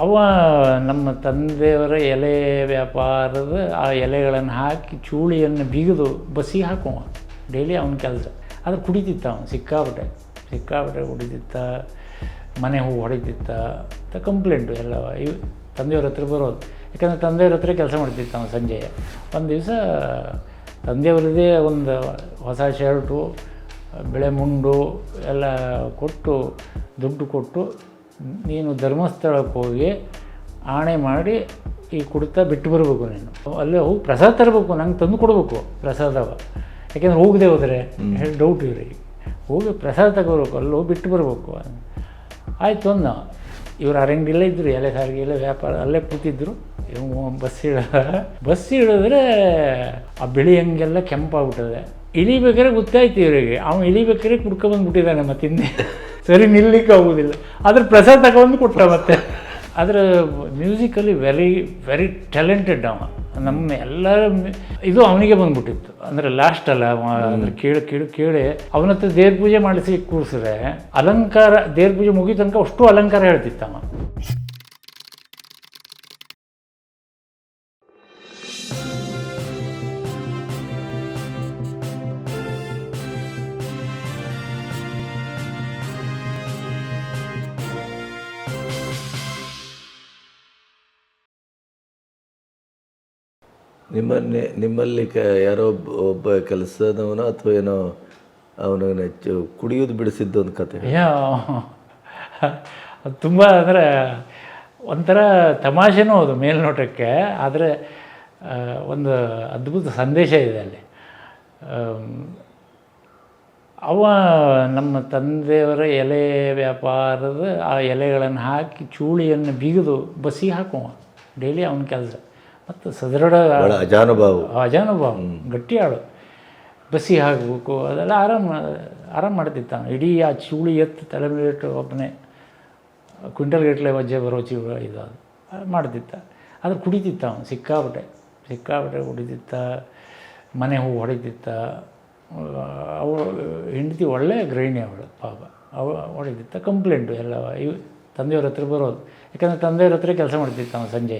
ಅವ ನಮ್ಮ ತಂದೆಯವರ ಎಲೆ ವ್ಯಾಪಾರದ ಆ ಎಲೆಗಳನ್ನು ಹಾಕಿ ಚೂಳಿಯನ್ನು ಬಿಗಿದು ಬಸ್ಸಿಗೆ ಹಾಕುವ ಡೈಲಿ ಅವನ ಕೆಲಸ. ಆದರೆ ಕುಡಿತಿತ್ತ ಅವನು ಸಿಕ್ಕಾಪಟ್ಟೆ ಕುಡಿತಿತ್ತ, ಮನೆ ಹೂ ಹೊಡಿತಿತ್ತ ಅಂತ ಕಂಪ್ಲೇಂಟು ಎಲ್ಲ ತಂದೆಯವ್ರ ಹತ್ರ ಬರೋದು. ಯಾಕಂದರೆ ತಂದೆಯವ್ರ ಹತ್ರ ಕೆಲಸ ಮಾಡ್ತಿತ್ತ ಅವನು ಸಂಜೆ. ಒಂದು ದಿವಸ ತಂದೆಯವರದೇ ಒಂದು ಹೊಸ ಶರ್ಟು, ಬೆಳೆ ಮುಂಡು ಎಲ್ಲ ಕೊಟ್ಟು ದುಡ್ಡು ಕೊಟ್ಟು, ನೀನು ಧರ್ಮಸ್ಥಳಕ್ಕೆ ಹೋಗಿ ಆಣೆ ಮಾಡಿ ಈ ಕುಡಿತಾ ಬಿಟ್ಟು ಬರಬೇಕು, ನೀನು ಅಲ್ಲೇ ಹೋಗಿ ಪ್ರಸಾದ ತರಬೇಕು, ನಂಗೆ ತಂದು ಕೊಡಬೇಕು ಪ್ರಸಾದವ. ಯಾಕೆಂದ್ರೆ ಹೋಗದೆ ಹೋದರೆ ಹೇಳಿ ಡೌಟ್ ಇವ್ರಿಗೆ, ಹೋಗಿ ಪ್ರಸಾದ ತಗೋಬೇಕು, ಅಲ್ಲಿ ಹೋಗಿ ಬಿಟ್ಟು ಬರಬೇಕು. ಆಯಿತು ಅಂದ. ಇವರು ಅಂಗಡಿಯಲ್ಲೇ ಇದ್ದರು, ಎಲೆ ಸಾರಿಗೆ ಎಲ್ಲ ವ್ಯಾಪಾರ ಅಲ್ಲೇ ಕೂತಿದ್ದರು. ಇವು ಬಸ್ ಇಳಿದ್ರೆ ಆ ಬಿಳಿ ಹಂಗೆಲ್ಲ ಕೆಂಪಾಗ್ಬಿಟ್ಟದೆ. ಇಳಿಬೇಕಾದ್ರೆ ಗೊತ್ತಾಯ್ತು ಇವರಿಗೆ, ಅವನು ಇಳಿಬೇಕಾದ್ರೆ ಕುಡ್ಕೊಂಬಂದ್ಬಿಟ್ಟಿದ್ದಾನೆ ಮತ್ತೆ ಹಿಂದೆ. ಸರಿ ನಿಲ್ಲಿಕ್ಕೆ ಆಗೋದಿಲ್ಲ. ಅದ್ರ ಪ್ರಸಾದ ತಗೊಂಡು ಕೊಟ್ಟ ಮತ್ತೆ. ಅದರ ಮ್ಯೂಸಿಕಲ್ಲಿ ವೆರಿ ಟ್ಯಾಲೆಂಟೆಡ್ ಅವ. ನಮ್ಮ ಎಲ್ಲರ ಇದು ಅವನಿಗೆ ಬಂದ್ಬಿಟ್ಟಿತ್ತು. ಅಂದರೆ ಲಾಸ್ಟ್ ಅಲ್ಲ, ಅಂದರೆ ಕೇಳಿ ಅವನ ಹತ್ರ ದೇವ್ರ ಪೂಜೆ ಮಾಡಿಸಿ ಕೂರಿಸಿದ್ರೆ ಅಲಂಕಾರ, ದೇವ್ರ ಪೂಜೆ ಮುಗಿದ ತನಕ ಅಷ್ಟು ಅಲಂಕಾರ ಹೇಳ್ತಿತ್ತವ. ನಿಮ್ಮಲ್ಲಿ ಯಾರೋ ಒಬ್ಬ ಕೆಲಸದವನೋ ಅಥವಾ ಏನೋ ಅವನ ಕುಡಿಯೋದು ಬಿಡಿಸಿದ್ದು ಒಂದು ಕತೆ. ಅದು ತುಂಬ ಅಂದರೆ ಒಂಥರ ತಮಾಷೆನೂ ಹೌದು ಮೇಲ್ನೋಟಕ್ಕೆ, ಆದರೆ ಒಂದು ಅದ್ಭುತ ಸಂದೇಶ ಇದೆ ಅಲ್ಲಿ. ಅವ ನಮ್ಮ ತಂದೆಯವರ ಎಲೆ ವ್ಯಾಪಾರದ ಆ ಎಲೆಗಳನ್ನು ಹಾಕಿ ಚೂಳಿಯನ್ನು ಬಿಗಿದು ಬಸ್ಸಿಗೆ ಹಾಕುವ ಡೈಲಿ ಅವನ ಕೆಲಸ. ಮತ್ತು ಸದೃಢ ಅಜಾನುಭಾವ, ಗಟ್ಟಿ ಆಳು. ಬಸ್ಸಿಗೆ ಹಾಕಬೇಕು, ಅದೆಲ್ಲ ಆರಾಮ ಮಾಡ್ತಿತ್ತ. ಇಡೀ ಆ ಚೂಳಿ ಎತ್ತು ತಲೆ ಮೇಲಿಟ್ಟು ಒಬ್ಬನೇ ಕ್ವಿಂಟಲ್ ಗಟ್ಟಲೆ ವಜ್ಜೆ ಬರೋ ಚೂಳು ಇದು ಅದು ಮಾಡ್ತಿತ್ತ. ಆದರೆ ಕುಡಿತಿತ್ತ ಅವನು ಸಿಕ್ಕಾಪಟ್ಟೆ ಕುಡಿತಿತ್ತ, ಮನೆ ಹೂ ಹೊಡಿತಿತ್ತ. ಅವಳು ಹೆಂಡತಿ ಒಳ್ಳೆಯ ಗೃಹಿಣಿ ಅವಳು ಪಾಪ, ಹೊಡಿತಿತ್ತ. ಕಂಪ್ಲೇಂಟು ಎಲ್ಲ ತಂದೆಯವ್ರ ಹತ್ರ ಬರೋದು. ಯಾಕಂದರೆ ತಂದೆಯವ್ರ ಹತ್ರ ಕೆಲಸ ಮಾಡ್ತಿತ್ತ ಅವನು ಸಂಜೆ.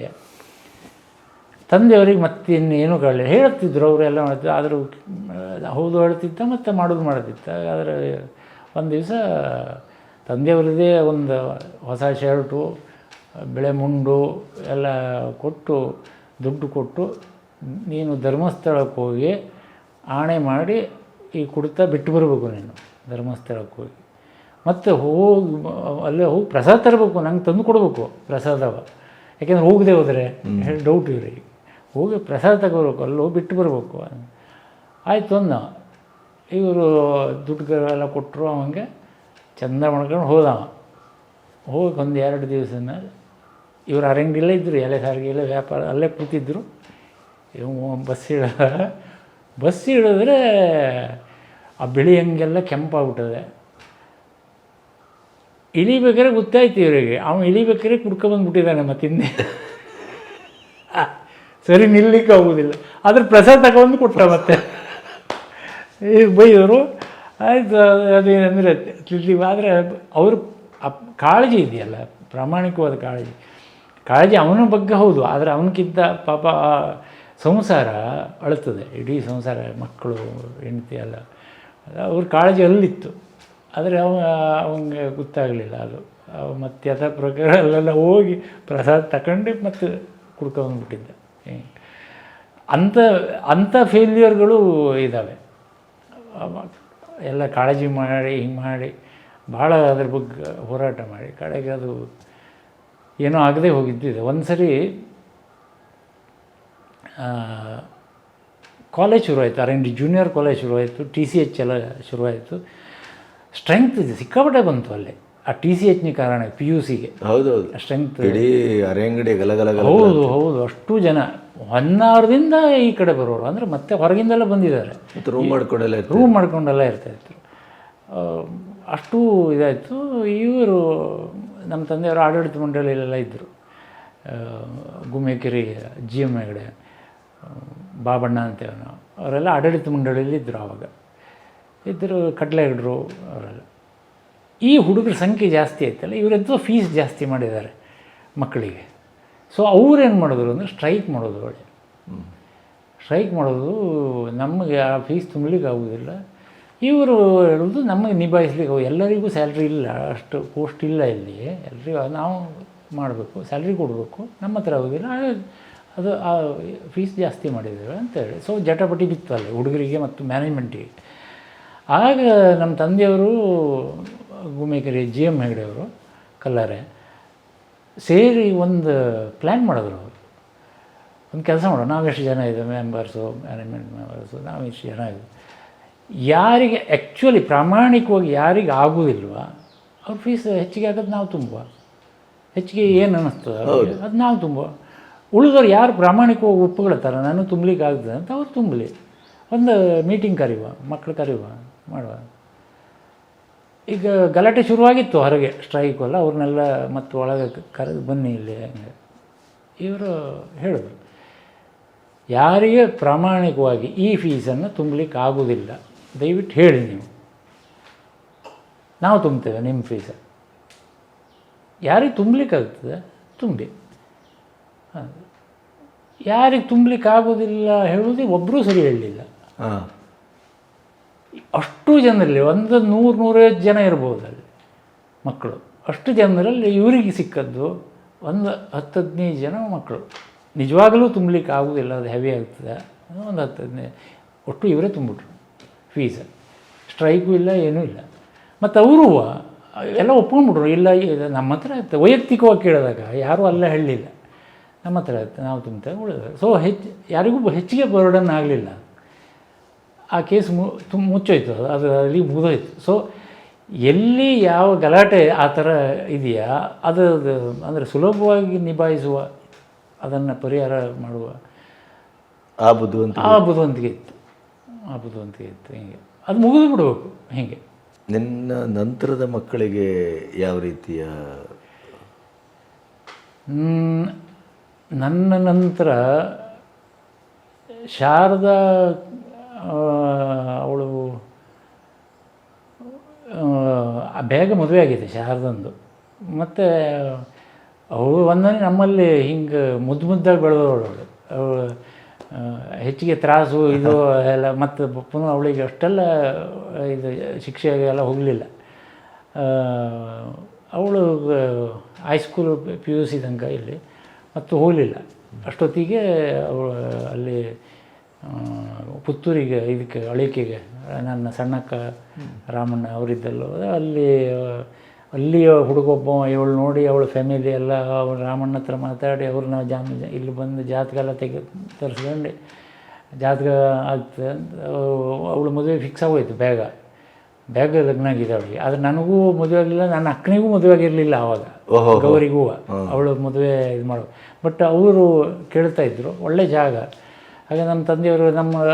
ತಂದೆಯವ್ರಿಗೆ ಮತ್ತೆ ಇನ್ನೇನು ಕಾಣಲಿಲ್ಲ, ಹೇಳ್ತಿದ್ರು ಅವರೆಲ್ಲ ಮಾಡ್ತಿದ್ರು. ಆದರೂ ಹೌದು ಹೇಳ್ತಿದ್ದ ಮತ್ತು ಮಾಡೋದು ಮಾಡ್ತಿತ್ತ. ಆದರೆ ಒಂದು ದಿವಸ ತಂದೆಯವರದೇ ಒಂದು ಹೊಸ ಶರ್ಟು, ಬೆಳೆ ಮುಂಡು ಎಲ್ಲ ಕೊಟ್ಟು ದುಡ್ಡು ಕೊಟ್ಟು, ನೀನು ಧರ್ಮಸ್ಥಳಕ್ಕೆ ಹೋಗಿ ಆಣೆ ಮಾಡಿ ಈ ಕುಡಿತಾ ಬಿಟ್ಟು ಬರಬೇಕು, ನೀನು ಧರ್ಮಸ್ಥಳಕ್ಕೆ ಹೋಗಿ ಮತ್ತು ಅಲ್ಲೇ ಹೋಗಿ ಪ್ರಸಾದ ತರಬೇಕು, ನಂಗೆ ತಂದು ಕೊಡಬೇಕು ಪ್ರಸಾದವ. ಯಾಕೆಂದ್ರೆ ಹೋಗದೆ ಹೋದರೆ ಹೇಳಿ ಡೌಟ್ ಇವ್ರಿಗೆ, ಹೋಗಿ ಪ್ರಸಾದ ತಗೋಬೇಕು, ಅಲ್ಲಿ ಹೋಗಿ ಬಿಟ್ಟು ಬರಬೇಕು. ಆಯಿತು ಅಂದ. ಇವರು ದುಡ್ಡುಗಳೆಲ್ಲ ಕೊಟ್ಟರು, ಅವನಿಗೆ ಚಂದ ಮಾಡ್ಕೊಂಡು ಹೋದವ. ಹೋಗಿ ಒಂದು 2 ದಿವಸದ ಮೇಲೆ ಇವರು ಅಂಗಡಿಯಲ್ಲೇ ಇದ್ದರು, ಎಲೆ ಸಾರಿಗೆ ಎಲ್ಲ ವ್ಯಾಪಾರ ಅಲ್ಲೇ ಕೂತಿದ್ದರು. ಇವು ಬಸ್ ಇಳಿದ್ರೆ ಆ ಬಿಳಿ ಹಂಗೆಲ್ಲ ಕೆಂಪಾಗ್ಬಿಟ್ಟದೆ. ಇಳಿಬೇಕಾದ್ರೆ ಗೊತ್ತಾಯ್ತು ಇವರಿಗೆ, ಅವನು ಇಳಿಬೇಕಾದ್ರೆ ಕುಡ್ಕೊಂಬಂದ್ಬಿಟ್ಟಿದ್ದಾನೆ ಮತ್ತೆ ಹಿಂದೆ. ಸರಿ ನಿಲ್ಲಿಕ್ಕೆ ಆಗೋದಿಲ್ಲ. ಅದ್ರ ಪ್ರಸಾದ ತಗೊಂಡು ಕೊಟ್ಟ ಮತ್ತೆ. ಈಗ ಬೈದರು. ಆಯಿತು, ಅದೇನೆಂದರೆ ಆದರೆ ಅವ್ರ ಕಾಳಜಿ ಇದೆಯಲ್ಲ, ಪ್ರಾಮಾಣಿಕವಾದ ಕಾಳಜಿ ಅವನ ಬಗ್ಗೆ ಹೌದು. ಆದರೆ ಅವನಕ್ಕಿಂತ ಪಾಪ ಸಂಸಾರ ಅಳುತ್ತದೆ, ಇಡೀ ಸಂಸಾರ, ಮಕ್ಕಳು, ಹೆಂಡತಿ ಎಲ್ಲ. ಅವ್ರ ಕಾಳಜಿ ಅಲ್ಲಿತ್ತು. ಆದರೆ ಅವನಿಗೆ ಗೊತ್ತಾಗಲಿಲ್ಲ ಅದು. ಮತ್ತು ಯಥ ಪ್ರಕಾರ ಅಲ್ಲೆಲ್ಲ ಹೋಗಿ ಪ್ರಸಾದ ತಗೊಂಡು ಮತ್ತು ಕುಡ್ಕೊಂಡ್ಬಿಟ್ಟಿದ್ದ. ಅಂಥ ಫೇಲ್ಯೂರ್ಗಳು ಇದ್ದಾವೆ. ಎಲ್ಲ ಕಾಳಜಿ ಮಾಡಿ ಹಿಂಗೆ ಮಾಡಿ ಭಾಳ ಅದ್ರ ಬಗ್ಗೆ ಹೋರಾಟ ಮಾಡಿ ಕಡೆಗೆ ಅದು ಏನೋ ಆಗದೆ ಹೋಗಿದ್ದಿದೆ. ಒಂದು ಸರಿ ಕಾಲೇಜ್ ಶುರುವಾಯಿತು, R&D ಜೂನಿಯರ್ ಕಾಲೇಜ್ ಶುರುವಾಯಿತು, TCH ಎಲ್ಲ ಶುರುವಾಯಿತು. ಸ್ಟ್ರೆಂತ್ ಇದೆ ಸಿಕ್ಕಾಪಟ್ಟೆ ಬಂತು ಅಲ್ಲಿ. ಆ TCHನ ಕಾರಣ PUCಗೆ ಹೌದೌದು ಸ್ಟ್ರೆಂತ್ ಇಡೀ ಅರೆಂಗಡಿ ಹೌದು ಅಷ್ಟು ಜನ ಹೊನ್ನಾವರದಿಂದ ಈ ಕಡೆ ಬರೋರು, ಅಂದರೆ ಮತ್ತೆ ಹೊರಗಿಂದೆಲ್ಲ ಬಂದಿದ್ದಾರೆ. ರೂಮ್ ಮಾಡ್ಕೊಂಡೆಲ್ಲ ಇರ್ತಾಯಿದ್ರು. ಅಷ್ಟು ಇದಾಯಿತು. ಇವರು ನಮ್ಮ ತಂದೆಯವರು ಆಡಳಿತ ಮಂಡಳಿಯಲ್ಲೆಲ್ಲ ಇದ್ದರು. ಗುಮ್ಮೆಕೆರೆ GM ಹೆಗಡೆ, ಬಾಬಣ್ಣ ಅಂತೇವನು, ಅವರೆಲ್ಲ ಆಡಳಿತ ಮಂಡಳಿಯಲ್ಲಿ ಇದ್ದರು. ಆವಾಗ ಇದ್ದರು. ಕಡ್ಲೆಗಡ್ರು ಅವರೆಲ್ಲ. ಈ ಹುಡುಗರ ಸಂಖ್ಯೆ ಜಾಸ್ತಿ ಆಯ್ತಲ್ಲ, ಇವರೆಂತೂ ಫೀಸ್ ಜಾಸ್ತಿ ಮಾಡಿದ್ದಾರೆ. ಮಕ್ಕಳಿಗೆ. ಸೊ ಅವ್ರೇನು ಮಾಡಿದ್ರು ಅಂದರೆ ಸ್ಟ್ರೈಕ್ ಮಾಡೋದು. ಒಳ್ಳೆ ಸ್ಟ್ರೈಕ್ ಮಾಡೋದು, ನಮಗೆ ಆ ಫೀಸ್ ತುಂಬಲಿಕ್ಕೆ ಆಗೋದಿಲ್ಲ. ಇವರು ಹೇಳೋದು ನಮಗೆ ನಿಭಾಯಿಸ್ಲಿಕ್ಕೆ ಎಲ್ಲರಿಗೂ ಸ್ಯಾಲ್ರಿ ಇಲ್ಲ, ಅಷ್ಟು ಪೋಸ್ಟ್ ಇಲ್ಲ ಇಲ್ಲಿ, ಎಲ್ಲರಿಗೂ ನಾವು ಮಾಡಬೇಕು, ಸ್ಯಾಲ್ರಿ ಕೊಡಬೇಕು, ನಮ್ಮ ಹತ್ರ ಆಗೋದಿಲ್ಲ, ಅದು ಆ ಫೀಸ್ ಜಾಸ್ತಿ ಮಾಡಿದ್ದೇವೆ ಅಂತೇಳಿ. ಸೊ ಜಟಾಪಟಿ ಬಿತ್ತು ಅಲ್ಲಿ ಹುಡುಗರಿಗೆ ಮತ್ತು ಮ್ಯಾನೇಜ್ಮೆಂಟಿಗೆ. ಆಗ ನಮ್ಮ ತಂದೆಯವರು ಗುಮೇಕೆರೆ GM ಹೆಗಡೆಯವರು ಕಲ್ಲಾರೆ ಸೇರಿ ಒಂದು ಪ್ಲ್ಯಾನ್ ಮಾಡಿದ್ರು. ಅವರು ಒಂದು ಕೆಲಸ ಮಾಡೋಣ, ನಾವೆಷ್ಟು ಜನ ಇದ್ದೇವೆ ಮೆಂಬರ್ಸು, ಮ್ಯಾನೇಜ್ಮೆಂಟ್ ಮೆಂಬರ್ಸು, ನಾವು ಇಷ್ಟು ಜನ ಇದ್ದೀವಿ, ಯಾರಿಗೆ ಆ್ಯಕ್ಚುಲಿ ಪ್ರಾಮಾಣಿಕವಾಗಿ ಯಾರಿಗೆ ಆಗೋದಿಲ್ವ ಅವ್ರ ಫೀಸ್ ಹೆಚ್ಚಿಗೆ ಆಗೋದು ನಾವು ತುಂಬುವ, ಹೆಚ್ಚಿಗೆ ಏನು ಅನ್ನಿಸ್ತದೆ ಅದು ನಾವು ತುಂಬುವ, ಉಳಿದವ್ರು ಯಾರು ಪ್ರಾಮಾಣಿಕವಾಗಿ ಒಪ್ಪುಕೊಳ್ತಾರೆ ನಾನು ತುಂಬಲಿಕ್ಕೆ ಆಗ್ತದೆ ಅಂತ ಅವ್ರು ತುಂಬಲಿ, ಒಂದು ಮೀಟಿಂಗ್ ಕರೆಯುವ, ಮಕ್ಕಳು ಕರೆಯುವ, ಮಾಡುವ. ಈಗ ಗಲಾಟೆ ಶುರುವಾಗಿತ್ತು ಹೊರಗೆ, ಸ್ಟ್ರೈಕು ಅಲ್ಲ, ಅವ್ರನ್ನೆಲ್ಲ ಮತ್ತು ಒಳಗೆ ಕರೆದು ಬನ್ನಿ ಇಲ್ಲಿ ಹಂಗೆ. ಇವರು ಹೇಳಿದ್ರು, ಯಾರಿಗೆ ಪ್ರಾಮಾಣಿಕವಾಗಿ ಈ ಫೀಸನ್ನು ತುಂಬಲಿಕ್ಕೆ ಆಗೋದಿಲ್ಲ ದಯವಿಟ್ಟು ಹೇಳಿ, ನೀವು ನಾವು ತುಂಬ್ತೇವೆ ನಿಮ್ಮ ಫೀಸ, ಯಾರಿಗೆ ತುಂಬಲಿಕ್ಕಾಗ್ತದೆ ತುಂಬಿ. ಯಾರಿಗೆ ತುಂಬಲಿಕ್ಕೆ ಆಗೋದಿಲ್ಲ ಹೇಳೋದು ಒಬ್ಬರೂ ಸರಿ ಹೇಳಲಿಲ್ಲ. ಅಷ್ಟು ಜನರಲ್ಲಿ ಒಂದು 100-150 ಜನ ಇರ್ಬೋದು ಅಲ್ಲಿ ಮಕ್ಕಳು, ಅಷ್ಟು ಜನರಲ್ಲಿ ಇವರಿಗೆ ಸಿಕ್ಕದ್ದು ಒಂದು 10-15 ಜನ ಮಕ್ಕಳು. ನಿಜವಾಗಲೂ ತುಂಬಲಿಕ್ಕೆ ಆಗೋದಿಲ್ಲ, ಅದು ಹೆವಿ ಆಗ್ತದೆ, ಒಂದು 10-15 ಒಟ್ಟು ಇವರೇ ತುಂಬಿಟ್ರು ಫೀಸ್. ಸ್ಟ್ರೈಕು ಇಲ್ಲ, ಏನೂ ಇಲ್ಲ. ಮತ್ತು ಅವರು ಎಲ್ಲ ಒಪ್ಕೊಂಡ್ಬಿಟ್ರು, ಇಲ್ಲ ನಮ್ಮ ಹತ್ರ ಇತ್ತು. ವೈಯಕ್ತಿಕವಾಗಿ ಕೇಳಿದಾಗ ಯಾರೂ ಅಲ್ಲ ಹೇಳಲಿಲ್ಲ, ನಮ್ಮ ಹತ್ರ ಇತ್ತು, ನಾವು ತುಂಬ್ತೇವೆ, ಉಳಿದ. ಸೊ ಯಾರಿಗೂ ಹೆಚ್ಚಿಗೆ ಬರ್ಡನ್ ಆಗಲಿಲ್ಲ. ಆ ಕೇಸ್ ಮುಚ್ಚೋಯ್ತು, ಅದು ಅಲ್ಲಿ ಮುಗಿದೋಯ್ತು. ಸೊ ಎಲ್ಲಿ ಯಾವ ಗಲಾಟೆ ಆ ಥರ ಇದೆಯಾ ಅದು ಅಂದರೆ ಸುಲಭವಾಗಿ ನಿಭಾಯಿಸುವ, ಅದನ್ನು ಪರಿಹಾರ ಮಾಡುವ ಆ ಬುದ್ಧಿವಂತಿಕೆ ಇತ್ತು, ಹೀಗೆ ಅದು ಮುಗಿದು ಬಿಡಬೇಕು. ಹೀಗೆ ನಿನ್ನ ನಂತರದ ಮಕ್ಕಳಿಗೆ ಯಾವ ರೀತಿಯ? ನನ್ನ ನಂತರ ಶಾರದಾ ಅವಳು ಬೇಗ ಮದುವೆ ಆಗಿದೆ ಶಾರದಂದು. ಮತ್ತು ಅವಳು ಒಂದನೇ ನಮ್ಮಲ್ಲಿ ಹಿಂಗೆ ಮುದ್ದಾಗಿ ಬೆಳೆದವಳು. ಅವಳು ಹೆಚ್ಚಿಗೆ ತ್ರಾಸು ಇದು ಎಲ್ಲ, ಮತ್ತು ಪುನಃ ಅವಳಿಗೆ ಅಷ್ಟೆಲ್ಲ ಇದು ಶಿಕ್ಷೆಗೆಲ್ಲ ಹೋಗಲಿಲ್ಲ. ಅವಳು ಹೈಸ್ಕೂಲ್ PUC ತನಕ ಇಲ್ಲಿ ಮತ್ತು ಹೋಗಲಿಲ್ಲ. ಅಷ್ಟೊತ್ತಿಗೆ ಅವಳು ಅಲ್ಲಿ ಪುತ್ತೂರಿಗೆ ಇದಕ್ಕೆ ಅಳಿಕೆಗೆ ನನ್ನ ಸಣ್ಣಕ್ಕ ರಾಮಣ್ಣ ಅವರಿದ್ದಲ್ಲೋ ಅಲ್ಲಿಯ ಹುಡುಗೊಬ್ಬ ಇವಳು ನೋಡಿ ಅವಳ ಫ್ಯಾಮಿಲಿ ಎಲ್ಲ ಅವ್ರು ರಾಮಣ್ಣ ಹತ್ರ ಮಾತಾಡಿ ಅವ್ರನ್ನ ಇಲ್ಲಿ ಬಂದು ಜಾತಕ ಎಲ್ಲ ತರಿಸ್ಕೊಂಡು ಜಾತಕ ಆಗ್ತದೆ ಅಂತ ಅವಳು ಮದುವೆ ಫಿಕ್ಸ್ ಆಗೋಯ್ತು. ಬೇಗ ಲಗ್ನ ಆಗಿದೆ ಅವಳಿಗೆ. ಆದರೆ ನನಗೂ ಮದುವೆ ಆಗಲಿಲ್ಲ, ನನ್ನ ಅಕ್ಕನಿಗೂ ಮದುವೆ ಆಗಿರಲಿಲ್ಲ ಆವಾಗ, ಗೌರಿಗೂ ಅವಳು ಮದುವೆ ಇದು ಮಾಡೋದು. ಬಟ್ ಅವರು ಕೇಳ್ತಾಯಿದ್ರು ಒಳ್ಳೆ ಜಾಗ. ಹಾಗೆ ನಮ್ಮ ತಂದೆಯವರು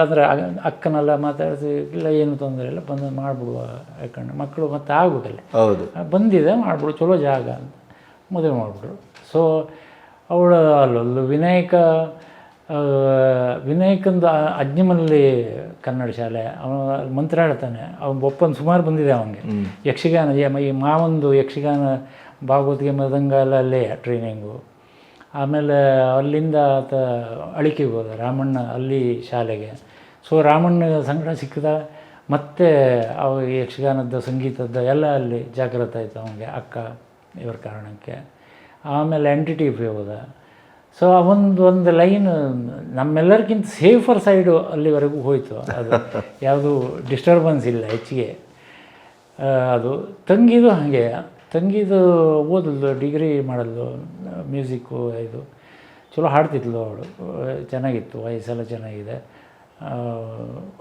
ಅಂದರೆ ಅಕ್ಕನೆಲ್ಲ ಮಾತಾಡಿಸಿ, ಇಲ್ಲ ಏನು ತೊಂದರೆ ಇಲ್ಲ, ಬಂದು ಮಾಡಿಬಿಡುವ, ಯಾಕಂದ್ರೆ ಮಕ್ಕಳು ಮತ್ತೆ ಆಗ್ಬೇಕಲ್ಲ, ಬಂದಿದೆ ಮಾಡಿಬಿಡು, ಚಲೋ ಜಾಗ ಅಂತ ಮದುವೆ ಮಾಡಿಬಿಟ್ರು. ಸೊ ಅವಳು ಅಲ್ಲೊಂದು ವಿನಾಯಕಂದು ಅಜ್ಞಮಲ್ಲಿ ಕನ್ನಡ ಶಾಲೆ, ಅವನು ಮಂತ್ರಾಡ್ತಾನೆ. ಅವನು ಒಪ್ಪಂದು ಸುಮಾರು ಬಂದಿದೆ ಅವನಿಗೆ ಯಕ್ಷಗಾನ, ಈ ಮಾವಂದು ಯಕ್ಷಗಾನ ಭಾಗವತಿಗೆ ಮೃದಂಗ ಎಲ್ಲ ಅಲ್ಲೇ ಟ್ರೈನಿಂಗು. ಆಮೇಲೆ ಅಲ್ಲಿಂದ ಆತ ಅಳಿಕೆಗೆ ಹೋದ ರಾಮಣ್ಣ ಅಲ್ಲಿ ಶಾಲೆಗೆ. ಸೊ ರಾಮಣ್ಣ ಸಂಗಡ ಸಿಕ್ಕಿದ, ಮತ್ತು ಅವ ಯಕ್ಷಗಾನದ ಸಂಗೀತದ ಎಲ್ಲ ಅಲ್ಲಿ ಜಾಗೃತ ಆಯಿತು ಅವನಿಗೆ, ಅಕ್ಕ ಇವರ ಕಾರಣಕ್ಕೆ. ಆಮೇಲೆ NTTF ಹೋದ. ಸೊ ಒಂದು ಲೈನ್ ನಮ್ಮೆಲ್ಲರಿಗಿಂತ ಸೇಫರ್ ಸೈಡು ಅಲ್ಲಿವರೆಗೂ ಹೋಯಿತು. ಅದು ಯಾವುದು ಡಿಸ್ಟರ್ಬೆನ್ಸ್ ಇಲ್ಲ ಹೆಚ್ಚಿಗೆ. ಅದು ತಂಗಿದು ಹಾಗೆ, ತಂಗಿದು ಓದಲ್ದು, ಡಿಗ್ರಿ ಮಾಡಲ್ದು, ಮ್ಯೂಸಿಕ್ಕು ಇದು ಚಲೋ ಹಾಡ್ತಿದ್ಲು ಅವಳು, ಚೆನ್ನಾಗಿತ್ತು, ವಯಸ್ಸೆಲ್ಲ ಚೆನ್ನಾಗಿದೆ.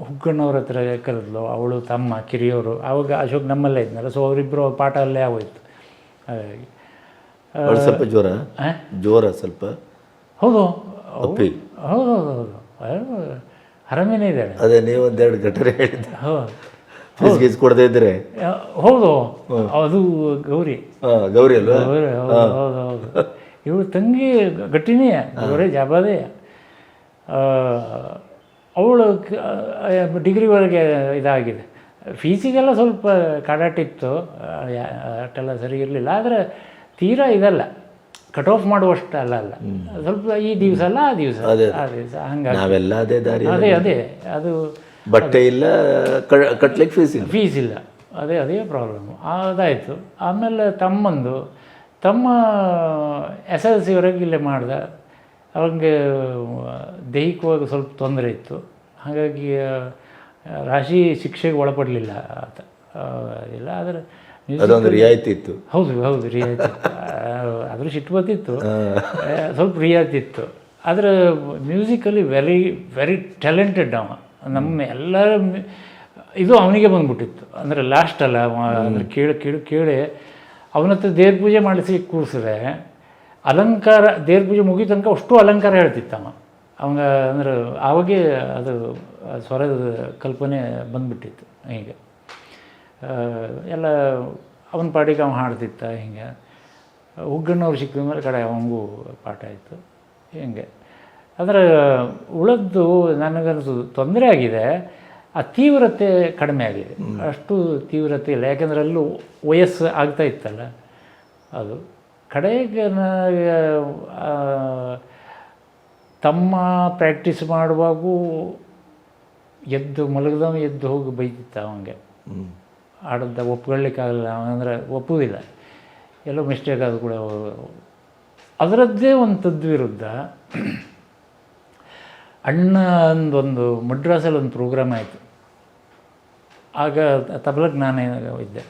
ಹುಗ್ಗಣ್ಣವ್ರ ಹತ್ರ ಕರೆದ್ಲು, ಅವಳು ತಮ್ಮ ಕಿರಿಯವರು. ಆವಾಗ ಅಶೋಕ್ ನಮ್ಮಲ್ಲೇ ಇದ್ನಲ್ಲ, ಸೊ ಅವರಿಬ್ಬರು ಪಾಠ ಅಲ್ಲೇ ಆಗೋಯ್ತು. ಹಾಗಾಗಿ ಸ್ವಲ್ಪ ಜ್ವರ ಸ್ವಲ್ಪ ಹೌದು ಹೌದು ಹರಮೇನೇ ಇದ್ದಾಳೆ. ಅದೇ ನೀವು ಒಂದೆರಡು ಘಟನೆ ಹೇಳಿದ್ದೆ. ಹೌದು ಕೊಡದೇ ಇದ್ರೆ ಹೌದು, ಅದು ಗೌರಿ ಅಲ್ವಾ? ಹೌದು ಇವಳು ತಂಗಿ ಗಟ್ಟಿನೇ, ಗೌರಿ ಜಾಬಾದೆ. ಅವಳು ಡಿಗ್ರಿವರೆಗೆ ಇದಾಗಿದೆ. ಫೀಸಿಗೆಲ್ಲ ಸ್ವಲ್ಪ ಕಾಡಾಟಿತ್ತು, ಅಷ್ಟೆಲ್ಲ ಸರಿ ಇರಲಿಲ್ಲ. ಆದರೆ ತೀರಾ ಇದಲ್ಲ, ಕಟ್ ಆಫ್ ಮಾಡುವಷ್ಟು ಅಲ್ಲ ಸ್ವಲ್ಪ ಈ ದಿವಸ ಅಲ್ಲ ಆ ದಿವಸ ಹಂಗಾಗಿ ನಾವೆಲ್ಲ ಅದೇ ದಾರಿ, ಅದೇ ಅದು ಬಟ್ಟೆ ಇಲ್ಲ, ಕಟ್ಲಿಕ್ಕೆ ಫೀಸ್ ಇಲ್ಲ. ಅದೇ ಪ್ರಾಬ್ಲಮ್ಮು. ಅದಾಯಿತು. ಆಮೇಲೆ ತಮ್ಮ SLC ವರೆಗೆ ಇಲ್ಲೇ ಮಾಡ್ದೆ. ಅವನಿಗೆ ದೈಹಿಕವಾಗಿ ಸ್ವಲ್ಪ ತೊಂದರೆ ಇತ್ತು, ಹಾಗಾಗಿ ರಾಶಿ ಶಿಕ್ಷೆಗೆ ಒಳಪಡಲಿಲ್ಲ ಆತ. ಇಲ್ಲ ಆದರೆ ಅದೊಂದು ರಿಯಾಯಿತಿ ಇತ್ತು. ಹೌದು ರಿಯಾಯಿತಿ ಇತ್ತು. ಅದ್ರ ಸಿಟ್ಟು ಬರ್ತಿತ್ತು, ಸ್ವಲ್ಪ ರಿಯಾಯಿತಿ ಇತ್ತು. ಆದರೆ ಮ್ಯೂಸಿಕಲಿ ವೆರಿ ಟ್ಯಾಲೆಂಟೆಡ್ ಅವ. ನಮ್ಮ ಎಲ್ಲರ ಇದು ಅವನಿಗೆ ಬಂದ್ಬಿಟ್ಟಿತ್ತು. ಅಂದರೆ ಲಾಸ್ಟ್ ಅಲ್ಲ, ಅಂದರೆ ಕೇಳಿ ಅವನ ಹತ್ರ ದೇವ್ರ ಪೂಜೆ ಮಾಡಿಸಿ ಕೂರಿಸಿದ್ರೆ ಅಲಂಕಾರ, ದೇವ್ರ ಪೂಜೆ ಮುಗಿದ ತನಕ ಅಷ್ಟು ಅಲಂಕಾರ ಹೇಳ್ತಿತ್ತವ ಅವಂಗ. ಅಂದರೆ ಆವಾಗೇ ಅದು ಸ್ವರದ ಕಲ್ಪನೆ ಬಂದುಬಿಟ್ಟಿತ್ತು. ಹೀಗೆ ಎಲ್ಲ ಅವನ ಪಾಟಿಗೆ ಅವ ಹಾಡ್ತಿತ್ತ. ಹಿಂಗೆ ಉಗ್ಗಣ್ಣವ್ರು ಸಿಕ್ಕಿದ ಮೇಲೆ ಕಡೆ ಅವನಿಗೂ ಪಾಠ ಆಯಿತು. ಹಿಂಗೆ ಅಂದರೆ ಉಳಿದು ನನಗನ್ನಿಸೋದು ತೊಂದರೆ ಆಗಿದೆ, ಆ ತೀವ್ರತೆ ಕಡಿಮೆ ಆಗಿದೆ. ಅಷ್ಟು ತೀವ್ರತೆ ಇಲ್ಲ, ಯಾಕೆಂದರೆ ಅಲ್ಲೂ ವಯಸ್ಸು ಆಗ್ತಾ ಇತ್ತಲ್ಲ. ಅದು ಕಡೆಗೆ ತಮ್ಮ ಪ್ರಾಕ್ಟೀಸ್ ಮಾಡುವಾಗೂ ಮಲಗದವ ಎದ್ದು ಹೋಗಿ ಬೈತಿತ್ತ ಅವನಿಗೆ. ಆಡದ ಒಪ್ಕೊಳ್ಳಿಕ್ಕಾಗಲ್ಲ, ಅಂದರೆ ಒಪ್ಪುವುದಿಲ್ಲ, ಎಲ್ಲೋ ಮಿಸ್ಟೇಕ್ ಆದ ಕೂಡ ಅದರದ್ದೇ ಒಂದು ತದ್ವಿರುದ್ಧ ಅಣ್ಣ ಅಂದೊಂದು ಮಡ್ರಾಸಲ್ಲಿ ಒಂದು ಪ್ರೋಗ್ರಾಮ್ ಆಯಿತು. ಆಗ ತಬಲಕ್ಕೆ ನಾನೇ ಇದ್ದೆ.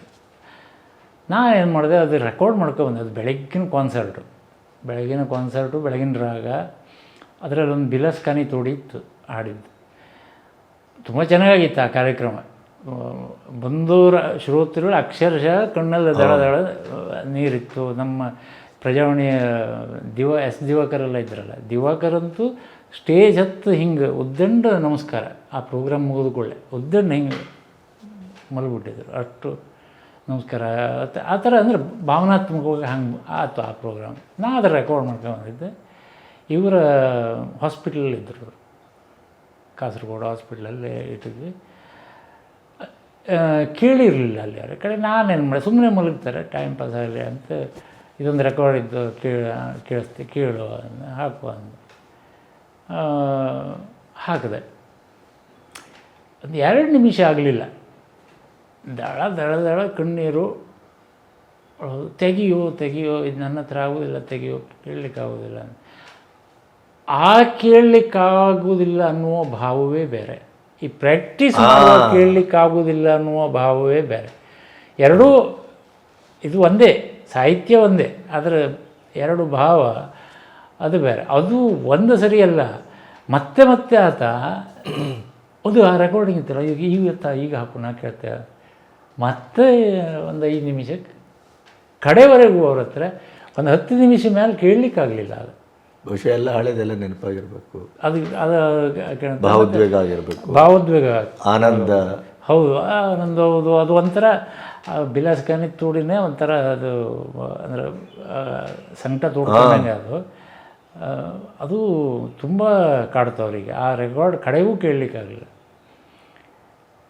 ಏನು ಮಾಡಿದೆ, ಅದು ರೆಕಾರ್ಡ್ ಮಾಡ್ಕೊಬಂದೆ. ಅದು ಬೆಳಗ್ಗಿನ ಕಾನ್ಸರ್ಟು, ಬೆಳಗಿನ ರಾಗ. ಅದರಲ್ಲಿ ಒಂದು ಬಿಲಸ್ ಕಾನಿ ತೋಡಿ ಇತ್ತು ಹಾಡಿದ್ದು. ತುಂಬ ಚೆನ್ನಾಗಿತ್ತು ಆ ಕಾರ್ಯಕ್ರಮ. ಬಂದೂರ ಶ್ರೋತೃಗಳು ಅಕ್ಷರಶಃ ಕಣ್ಣಲ್ಲಿ ದಳ ನೀರಿತ್ತು. ನಮ್ಮ ಪ್ರಜಾವಾಣಿಯ ದಿವಾಕರೆಲ್ಲ ಇದ್ರಲ್ಲ, ದಿವಾಕರಂತೂ ಸ್ಟೇಜ್ ಹತ್ತು ಹಿಂಗೆ ಉದ್ದಂಡ ನಮಸ್ಕಾರ. ಆ ಪ್ರೋಗ್ರಾಮ್ ಮುಗಿದುಕೊಳ್ಳೆ ಉದ್ದಂಡ ಹಿಂಗೆ ಮಲಗಿಬಿಟ್ಟಿದ್ರು, ಅಷ್ಟು ನಮಸ್ಕಾರ. ಆ ಥರ ಅಂದರೆ ಭಾವನಾತ್ಮಕವಾಗಿ ಹಂಗೆ ಆಯ್ತು ಆ ಪ್ರೋಗ್ರಾಮ್. ನಾ ಅದರ ರೆಕಾರ್ಡ್ ಮಾಡ್ಕೊಂಬಂದಿದ್ದೆ. ಇವರ ಹಾಸ್ಪಿಟಲಲ್ಲಿ ಇದ್ದರು, ಕಾಸರಗೋಡು ಹಾಸ್ಪಿಟ್ಲಲ್ಲೇ ಇಟ್ಟಿದ್ವಿ. ಕೇಳಿರಲಿಲ್ಲ ಅಲ್ಲಿ ಯಾರ ಕಡೆ. ನಾನೇನು ಮಾಡಿ ಸುಮ್ಮನೆ ಮಲಗ್ತಾರೆ, ಟೈಮ್ ಪಾಸ್ ಆಗಲಿ ಅಂತ ಇದೊಂದು ರೆಕಾರ್ಡ್ ಇದ್ದು ಕೇಳು ಹಾಕುವ ಅಂದು ಹಾಕಿದೆ. ಒಂದು 2 ನಿಮಿಷ ಆಗಲಿಲ್ಲ, ದಳ ಕಣ್ಣೀರು. ತೆಗಿಯೋ ಇದು ನನ್ನ ಹತ್ರ ಆಗೋದಿಲ್ಲ, ತೆಗಿಯೋ, ಕೇಳಲಿಕ್ಕಾಗೋದಿಲ್ಲ. ಆ ಕೇಳಲಿಕ್ಕಾಗೋದಿಲ್ಲ ಅನ್ನುವ ಭಾವವೇ ಬೇರೆ, ಈ ಪ್ರಾಕ್ಟೀಸ್ ಮಾಡುವ ಕೇಳಲಿಕ್ಕಾಗೋದಿಲ್ಲ ಅನ್ನುವ ಭಾವವೇ ಬೇರೆ. ಎರಡೂ ಇದು ಒಂದೇ, ಸಾಹಿತ್ಯ ಒಂದೇ, ಆದರೆ 2 ಭಾವ ಅದು ಬೇರೆ. ಅದು ಒಂದು ಸರಿಯಲ್ಲ. ಮತ್ತೆ ಆತ ಅದು ಆ ರೆಕಾರ್ಡಿಂಗ್ ಇತ್ತಲ್ಲ, ಈಗ ಹಾಕು ನಾ ಕೇಳ್ತೇವೆ. ಮತ್ತೆ ಒಂದು 5 ನಿಮಿಷಕ್ಕೆ ಕಡೆವರೆಗೂ ಅವ್ರ ಹತ್ರ ಒಂದು 10 ನಿಮಿಷ ಮೇಲೆ ಕೇಳಲಿಕ್ಕಾಗಲಿಲ್ಲ. ಅದು ಬಹುಶಃ ಎಲ್ಲ ಹಳೇದೆಲ್ಲ ನೆನಪಾಗಿರ್ಬೇಕು. ಅದು ಭಾವೋದ್ವೇಗ ಆಗಿರಬೇಕು, ಆನಂದ. ಹೌದು, ಆನಂದ. ಹೌದು, ಅದು ಒಂಥರ ಬಿಲಾಸ್ ಖಾನಿ ತೋಡಿನೇ ಒಂಥರ ಅದು, ಅಂದರೆ ಸಂಕಟ ತೋಡ್ಕೊಂಡಂಗೆ ಅದು ತುಂಬ ಕಾಡ್ತವ್ರಿಗೆ. ಆ ರೆಕಾರ್ಡ್ ಕಡೆಗೂ ಕೇಳಲಿಕ್ಕಾಗಲಿಲ್ಲ.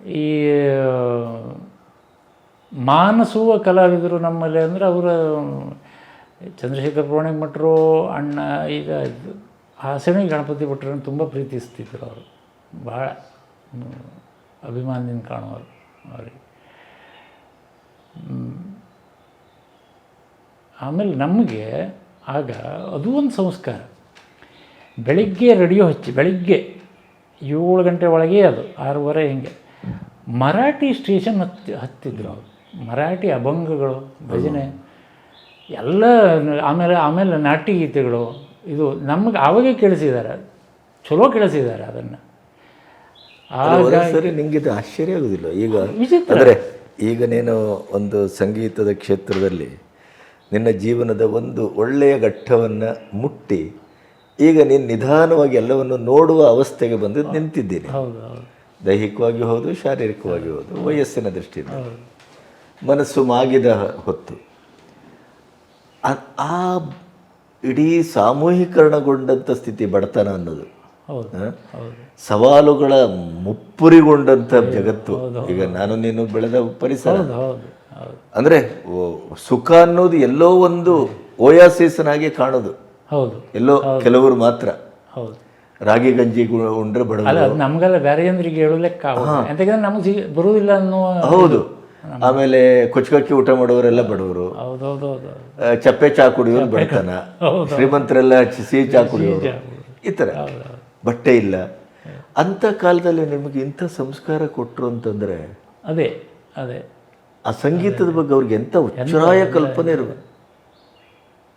ಈ ಮಾನಸುವ ಕಲಾವಿದರು ನಮ್ಮಲ್ಲಿ ಅಂದರೆ ಅವರ ಚಂದ್ರಶೇಖರ್ ಪುರಾಣಿಕ ಭಟ್ರು, ಅಣ್ಣ, ಈಗ ಹಾಸಣಿ ಗಣಪತಿ ಭಟ್ರನ್ನು ತುಂಬ ಪ್ರೀತಿಸ್ತಿದ್ರು ಅವರು. ಭಾಳ ಅಭಿಮಾನದಿಂದ ಕಾಣುವರು ಅವರಿಗೆ. ಆಮೇಲೆ ನಮಗೆ ಆಗ ಅದು ಒಂದು ಸಂಸ್ಕಾರ. ಬೆಳಿಗ್ಗೆ ರೇಡಿಯೋ ಹಚ್ಚಿ, ಬೆಳಿಗ್ಗೆ 7 ಗಂಟೆ ಒಳಗೆ, ಅದು 6:30 ಹಿಂಗೆ ಮರಾಠಿ ಸ್ಟೇಷನ್ ಹತ್ತಿದ್ರು ಅವರು. ಮರಾಠಿ ಅಭಂಗಗಳು, ಭಜನೆ ಎಲ್ಲ. ಆಮೇಲೆ ನಾಟ್ಯ ಗೀತೆಗಳು. ಇದು ನಮಗೆ ಆವಾಗೇ ಕೇಳಿಸಿದ್ದಾರೆ, ಚಲೋ ಕೇಳಿಸಿದ್ದಾರೆ ಅದನ್ನು. ಸರಿ, ನಿಂಗೆ ಇದು ಆಶ್ಚರ್ಯ ಆಗೋದಿಲ್ಲ ಈಗ? ಅಂದರೆ ಈಗ ನೀನು ಒಂದು ಸಂಗೀತದ ಕ್ಷೇತ್ರದಲ್ಲಿ ನಿನ್ನ ಜೀವನದ ಒಂದು ಒಳ್ಳೆಯ ಘಟ್ಟವನ್ನು ಮುಟ್ಟಿ ಈಗ ನೀನು ನಿಧಾನವಾಗಿ ಎಲ್ಲವನ್ನು ನೋಡುವ ಅವಸ್ಥೆಗೆ ಬಂದು ನಿಂತಿದ್ದೀನಿ. ದೈಹಿಕವಾಗಿ ಹೌದು, ಶಾರೀರಿಕವಾಗಿ ಹೌದು, ವಯಸ್ಸಿನ ದೃಷ್ಟಿಯಿಂದ. ಮನಸ್ಸು ಮಾಗಿದ ಹೊತ್ತು ಆ ಇಡೀ ಸಾಮೂಹೀಕರಣಗೊಂಡಂಥ ಸ್ಥಿತಿ, ಬಡತನ ಅನ್ನೋದು, ಸವಾಲುಗಳ ಮುಪ್ಪುರಿಗೊಂಡಂಥ ಜಗತ್ತು. ಈಗ ನಾನು ನೀನು ಬೆಳೆದ ಪರಿಸರ ಅಂದರೆ ಸುಖ ಅನ್ನೋದು ಎಲ್ಲೋ ಒಂದು ಓಯಾಸಿಸ್ನಾಗಿ ಕಾಣೋದು. ಹೌದು ಎಲ್ಲೋ ಕೆಲವರು ಮಾತ್ರ ಹೌದು. ರಾಗಿ ಗಂಜಿ ಉಂಡ್ರೆ ಬಡವರು. ಅಲ್ಲ ಅದು ನಮಗೆಲ್ಲ ಬೇರೆ ಜನರಿಗೆ ಹೇಳೋ ಲೆಕ್ಕ ಯಾಕಂದ್ರೆ ನಮಗೆ ಬರುವುದಿಲ್ಲ ಅನ್ನೋ. ಹೌದು. ಆಮೇಲೆ ಕೊಚ್ಚಕಕ್ಕಿ ಊಟ ಮಾಡೋರೆಲ್ಲ ಬಡವರು. ಹೌದೌದೌದು. ಚಪ್ಪೆ ಚಾ ಕುಡಿಯೋರು ಬಡತನ, ಶ್ರೀಮಂತರೆಲ್ಲ ಸಿಹಿ ಚಾ ಕುಡಿಯೋರು, ಈ ಥರ. ಬಟ್ಟೆ ಇಲ್ಲ ಅಂಥ ಕಾಲದಲ್ಲಿ ನಿಮಗೆ ಇಂಥ ಸಂಸ್ಕಾರ ಕೊಟ್ಟರು ಅಂತಂದರೆ ಅದೇ ಅದೇ ಆ ಸಂಗೀತದ ಬಗ್ಗೆ ಅವ್ರಿಗೆ ಎಂಥ ಉಚ್ಚರಾಯ ಕಲ್ಪನೆ ಇರಬೇಕು.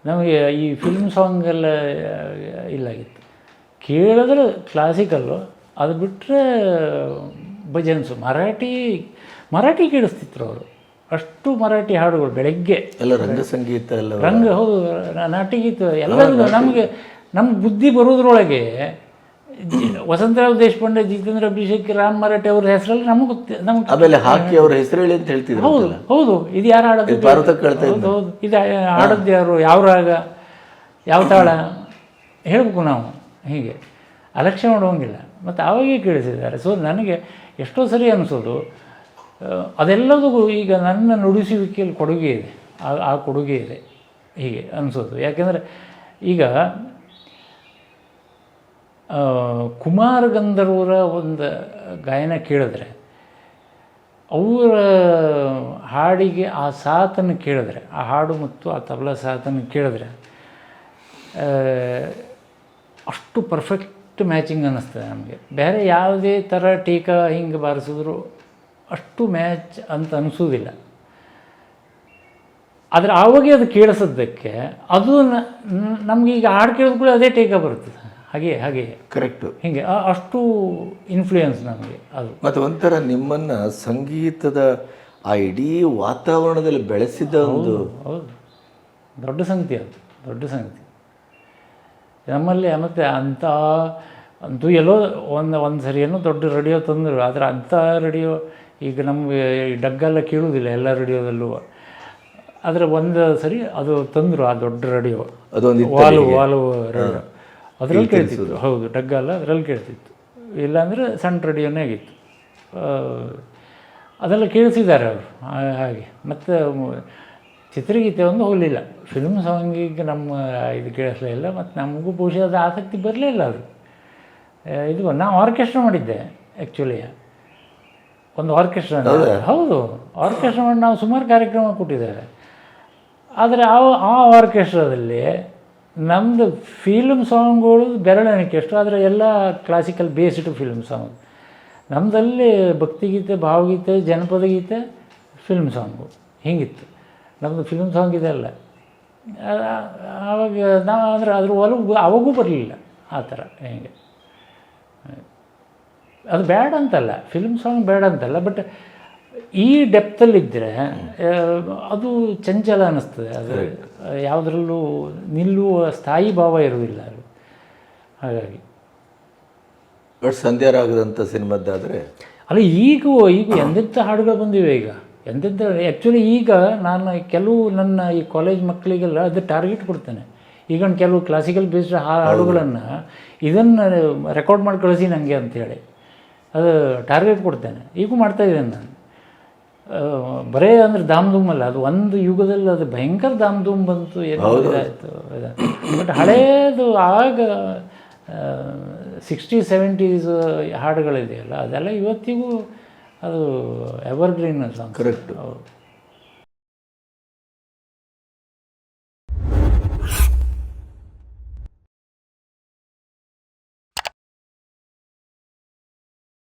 ನಮಗೆ ಈ ಫಿಲ್ಮ್ ಸಾಂಗ್ ಎಲ್ಲ ಇಲ್ಲಾಗಿತ್ತು. ಕೇಳಿದ್ರೆ ಕ್ಲಾಸಿಕಲ್ಲು, ಅದು ಬಿಟ್ಟರೆ ಭಜನ್ಸು. ಮರಾಠಿ ಕೇಳಿಸ್ತಿದ್ರು ಅವರು. ಅಷ್ಟು ಮರಾಠಿ ಹಾಡುಗಳು ಬೆಳಗ್ಗೆ ಎಲ್ಲ ರಂಗಸಂಗೀತ ಎಲ್ಲ ಹೌದು, ನಾಟಿಗೀತ ಎಲ್ಲರಿಗೂ ನಮಗೆ ನಮ್ಮ ಬುದ್ಧಿ ಬರೋದ್ರೊಳಗೆ ವಸಂತರಾವ್ ದೇಶಪಾಂಡೆ, ಜಿತೇಂದ್ರ ಅಭಿಷೇಕ್, ರಾಮ್ ಮರಾಠಿ ಅವ್ರ ಹೆಸರಲ್ಲಿ ನಮಗೆ ಆಮೇಲೆ ಹಾಕಿ ಅವ್ರ ಹೆಸರು ಹೇಳಿ ಅಂತ ಹೇಳ್ತಿದ್ರು. ಹೌದು ಹೌದು. ಇದು ಯಾರು ಹಾಡೋದು? ಹೌದು ಹೌದು. ಇದು ಹಾಡೋದು ಯಾರು, ಯಾವ ರಾಗ, ಯಾವ ತಾಳ ಹೇಳಬೇಕು ನಾವು. ಹೀಗೆ ಅಲಕ್ಷ್ಯ ಮಾಡುವಂಗಿಲ್ಲ. ಮತ್ತು ಅವಾಗೇ ಕೇಳಿಸಿದ್ದಾರೆ. ಸೊ ನನಗೆ ಎಷ್ಟೋ ಸರಿ ಅನಿಸೋದು ಅದೆಲ್ಲದೂ ಈಗ ನನ್ನ ನುಡಿಸುವಿಕೆಯಲ್ಲಿ ಕೊಡುಗೆ ಇದೆ, ಆ ಕೊಡುಗೆ ಇದೆ ಹೀಗೆ ಅನಿಸೋದು. ಯಾಕೆಂದರೆ ಈಗ ಕುಮಾರ ಗಂಧರ್ವರ ಒಂದು ಗಾಯನ ಕೇಳಿದ್ರೆ, ಅವರ ಹಾಡಿಗೆ ಆ ಸಾತನ್ನು ಕೇಳಿದ್ರೆ, ಆ ಹಾಡು ಮತ್ತು ಆ ತಬಲಾ ಸಾತನ್ನು ಕೇಳಿದ್ರೆ ಅಷ್ಟು ಪರ್ಫೆಕ್ಟ್ ಮ್ಯಾಚಿಂಗ್ ಅನ್ನಿಸ್ತದೆ ನಮಗೆ. ಬೇರೆ ಯಾವುದೇ ಥರ ಟೀಕಾ ಹಿಂಗೆ ಬಾರಿಸಿದ್ರು ಅಷ್ಟು ಮ್ಯಾಚ್ ಅಂತ ಅನಿಸೋದಿಲ್ಲ. ಆದರೆ ಆವಾಗೇ ಅದು ಕೇಳಿಸೋದಕ್ಕೆ ಅದು ನಮಗೀಗ ಹಾಡು ಕೇಳಿದ ಕೂಡ ಅದೇ ಟೀಕಾ ಬರ್ತದೆ. ಹಾಗೆ ಕರೆಕ್ಟು. ಹೀಗೆ ಅಷ್ಟು ಇನ್ಫ್ಲೂಯೆನ್ಸ್ ನಮಗೆ ಅದು. ಮತ್ತು ಒಂಥರ ನಿಮ್ಮನ್ನು ಸಂಗೀತದ ಆ ಇಡೀ ವಾತಾವರಣದಲ್ಲಿ ಬೆಳೆಸಿದ ಒಂದು ಹೌದು, ದೊಡ್ಡ ಸಂಗತಿ ಅದು, ದೊಡ್ಡ ಸಂಗತಿ ನಮ್ಮಲ್ಲಿ. ಮತ್ತು ಅಂತೂ ಎಲ್ಲೋ ಒಂದು ಸರಿ ಏನೋ ದೊಡ್ಡ ರೇಡಿಯೋ ತಂದರು. ಆದರೆ ಅಂಥ ರೇಡಿಯೋ ಈಗ ನಮಗೆ ಡಗ್ಗೆಲ್ಲ ಕೇಳುವುದಿಲ್ಲ ಎಲ್ಲ ರೇಡಿಯೋದಲ್ಲೂ. ಆದರೆ ಒಂದು ಸರಿ ಅದು ತಂದರು, ಆ ದೊಡ್ಡ ರೇಡಿಯೋ, ಅದೊಂದು ವಾಲು ರೇಡಿಯೋ, ಅದರಲ್ಲಿ ಕೇಳ್ತಿತ್ತು. ಹೌದು, ಡಗ್ಗ ಅಲ್ಲ, ಅದರಲ್ಲಿ ಕೇಳ್ತಿತ್ತು. ಇಲ್ಲಾಂದರೆ ಸಣ್ಣ ರೇಡಿಯೋನೇ ಆಗಿತ್ತು. ಅದೆಲ್ಲ ಕೇಳಿಸಿದ್ದಾರೆ ಅವರು ಹಾಗೆ. ಮತ್ತು ಚಿತ್ರಗೀತೆ ಒಂದು ಹೋಗಲಿಲ್ಲ, ಫಿಲ್ಮ್ ಸಾಂಗಿಗೆ ನಮ್ಮ ಇದು ಕೇಳಿಸ್ಲಿಲ್ಲ. ಮತ್ತು ನಮಗೂ ಬಹುಶಃ ಅದು ಆಸಕ್ತಿ ಬರಲಿಲ್ಲ. ಅದು ಇದು ನಾನು ಆರ್ಕೆಸ್ಟ್ರಾ ಮಾಡಿದ್ದೆ ಆ್ಯಕ್ಚುಲಿ, ಒಂದು ಆರ್ಕೆಸ್ಟ್ರಾ. ಹೌದು, ಆರ್ಕೆಸ್ಟ್ರಾ ಮಾಡಿ ನಾವು ಸುಮಾರು ಕಾರ್ಯಕ್ರಮ ಕೊಟ್ಟಿದ್ದೇವೆ. ಆದರೆ ಆ ಆರ್ಕೆಸ್ಟ್ರಾದಲ್ಲಿ ನಮ್ಮದು ಫಿಲ್ಮ್ ಸಾಂಗ್ಗಳು ಬೆರಳೆಣಿಕೆ ಎಷ್ಟು, ಆದರೆ ಎಲ್ಲ ಕ್ಲಾಸಿಕಲ್ ಬೇಸ್ಡ್ ಫಿಲ್ಮ್ ಸಾಂಗ್. ನಮ್ಮದಲ್ಲಿ ಭಕ್ತಿಗೀತೆ, ಭಾವಗೀತೆ, ಜನಪದ ಗೀತೆ, ಫಿಲ್ಮ್ ಸಾಂಗು ಹೀಗಿತ್ತು ನಮ್ಮದು. ಫಿಲ್ಮ್ ಸಾಂಗ್ ಇದೆಲ್ಲ ಆವಾಗ ನಾವು ಅಂದರೆ ಅದ್ರ ಒಲವು ಅವಾಗೂ ಬರಲಿಲ್ಲ ಆ ಥರ. ಹೇಗೆ ಅದು ಬೇಡ ಅಂತಲ್ಲ, ಫಿಲ್ಮ್ ಸಾಂಗ್ ಬೇಡ ಅಂತಲ್ಲ, ಬಟ್ ಈ ಡೆಪ್ತಲ್ಲಿದ್ದರೆ ಅದು ಚಂಚಲ ಅನ್ನಿಸ್ತದೆ. ಅದು ಯಾವುದರಲ್ಲೂ ನಿಲ್ಲುವ ಸ್ಥಾಯಿ ಭಾವ ಇರುವುದಿಲ್ಲ ಅದು. ಹಾಗಾಗಿ ಬಟ್ ಸಂಧ್ಯಾರಾಗದಂಥ ಸಿನಿಮಾದ್ದಾದರೆ ಅಲ್ಲ, ಈಗ ಎಂತೆಂಥ ಹಾಡುಗಳು ಬಂದಿವೆ. ಈಗ ಎಂತೆಂಥ ಆ್ಯಕ್ಚುಲಿ ಈಗ ನಾನು ಕೆಲವು ನನ್ನ ಈ ಕಾಲೇಜ್ ಮಕ್ಕಳಿಗೆಲ್ಲ ಅದು ಟಾರ್ಗೆಟ್ ಕೊಡ್ತೇನೆ. ಈಗ ಕೆಲವು ಕ್ಲಾಸಿಕಲ್ ಬೇಸ್ಡ್ ಹಾಡುಗಳನ್ನು ಇದನ್ನು ರೆಕಾರ್ಡ್ ಮಾಡಿ ಕಳಿಸಿ ನನಗೆ ಅಂಥೇಳಿ ಅದು ಟಾರ್ಗೆಟ್ ಕೊಡ್ತೇನೆ. ಈಗೂ ಮಾಡ್ತಾಯಿದ್ದೇನೆ ನಾನು. ಬರೇ ಅಂದರೆ ಧಾಮ್ ಧೂಮ್ ಅಲ್ಲ, ಅದು ಒಂದು ಯುಗದಲ್ಲಿ ಅದು ಭಯಂಕರ ಧಾಮ್ ಧೂಮ್ ಬಂತು, ಏನೋ ಇದಾಯಿತು. ಬಟ್ ಹಳೇದು ಆಗ 60s 70s ಹಾಡುಗಳಿದೆಯಲ್ಲ, ಅದೆಲ್ಲ ಇವತ್ತಿಗೂ ಅದು ಎವರ್ಗ್ರೀನ್ ಸಾಂಗ್. ಕರೆಕ್ಟ್.